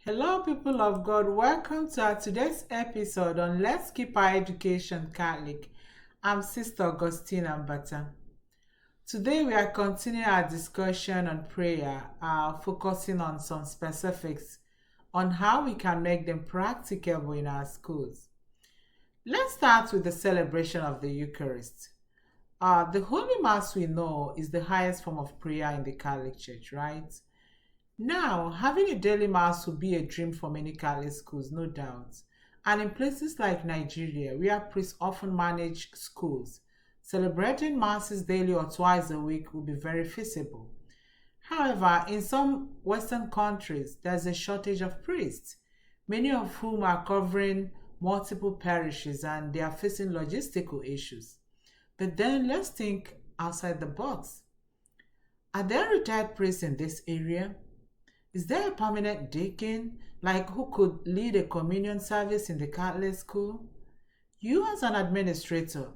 Hello, people of God. Welcome to our today's episode on Let's Keep Our Education Catholic. I'm Sister Augustine Ambata. Today, we are continuing our discussion on prayer, focusing on some specifics on how we can make them practicable in our schools. Let's start with the celebration of the Eucharist. The Holy Mass we know is the highest form of prayer in the Catholic Church, right? Now, having a daily mass would be a dream for many Catholic schools, no doubt. And in places like Nigeria, where priests often manage schools, celebrating masses daily or twice a week would be very feasible. However, in some Western countries, there's a shortage of priests, many of whom are covering multiple parishes and they are facing logistical issues. But then let's think outside the box. Are there retired priests in this area? Is there a permanent deacon, like who could lead a communion service in the Catholic school? You as an administrator,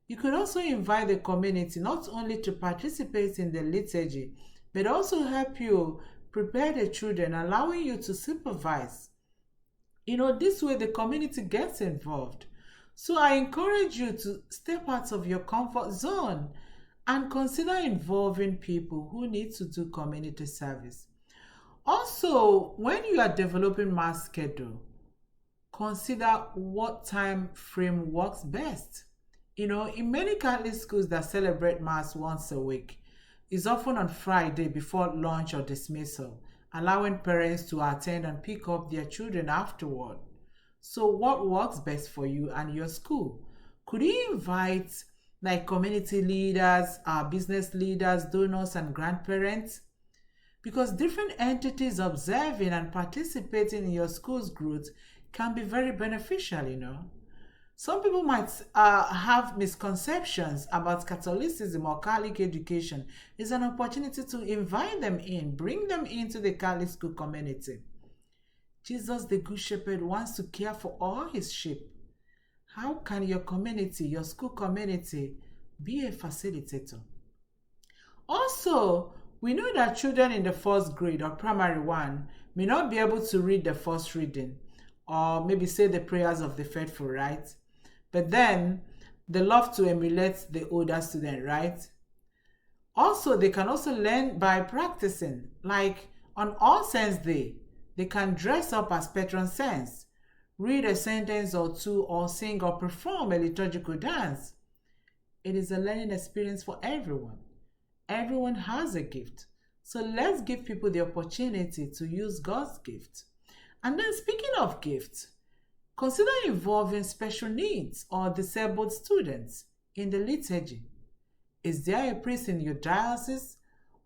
you could also invite the community not only to participate in the liturgy, but also help you prepare the children, allowing you to supervise. This way the community gets involved. So I encourage you to step out of your comfort zone and consider involving people who need to do community service. Also, when you are developing mass schedule, consider what time frame works best. In many Catholic schools that celebrate mass once a week, it's often on Friday before lunch or dismissal, allowing parents to attend and pick up their children afterward. So what works best for you and your school? Could you invite community leaders, business leaders, donors, and grandparents? Because different entities observing and participating in your school's growth can be very beneficial. Some people might have misconceptions about Catholicism or Catholic education. It's an opportunity to invite them in, bring them into the Catholic school community. Jesus, the Good Shepherd, wants to care for all his sheep. How can your community, your school community, be a facilitator? Also, we know that children in the first grade or primary one may not be able to read the first reading or maybe say the prayers of the faithful, right? But then they love to emulate the older student, right? Also, they can also learn by practicing. Like on All Saints' Day, they can dress up as patron saints, read a sentence or two, or sing or perform a liturgical dance. It is a learning experience for everyone. Everyone has a gift. So let's give people the opportunity to use God's gift. And then speaking of gifts, consider involving special needs or disabled students in the liturgy. Is there a priest in your diocese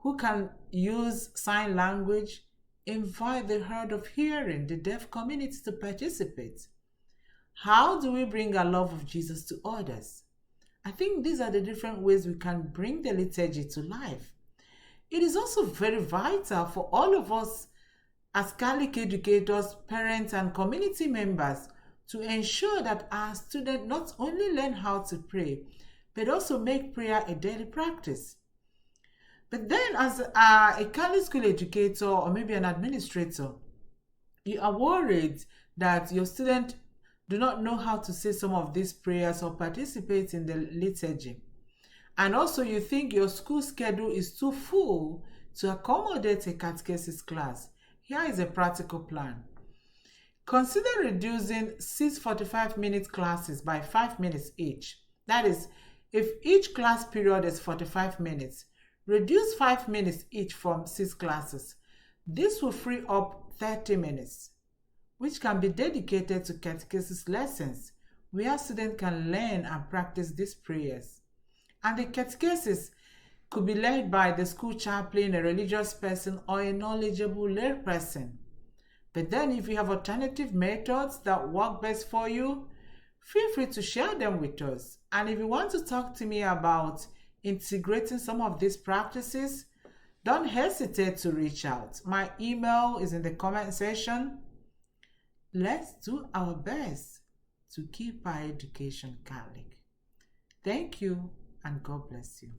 who can use sign language? Invite the hard of hearing, the deaf community to participate. How do we bring our love of Jesus to others? I think these are the different ways we can bring the liturgy to life. It is also very vital for all of us as Catholic educators, parents, and community members to ensure that our students not only learn how to pray, but also make prayer a daily practice. But then as a Catholic school educator or maybe an administrator, you are worried that your student do not know how to say some of these prayers or participate in the liturgy. And also you think your school schedule is too full to accommodate a catechesis class. Here is a practical plan. Consider reducing 6 45-minute classes by 5 minutes each. That is, if each class period is 45 minutes, reduce 5 minutes each from 6 classes. This will free up 30 minutes. Which can be dedicated to catechesis lessons, where students can learn and practice these prayers. And the catechesis could be led by the school chaplain, a religious person, or a knowledgeable lay person. But then if you have alternative methods that work best for you, feel free to share them with us. And if you want to talk to me about integrating some of these practices, don't hesitate to reach out. My email is in the comment section. Let's do our best to keep our education Catholic. Thank you and God bless you.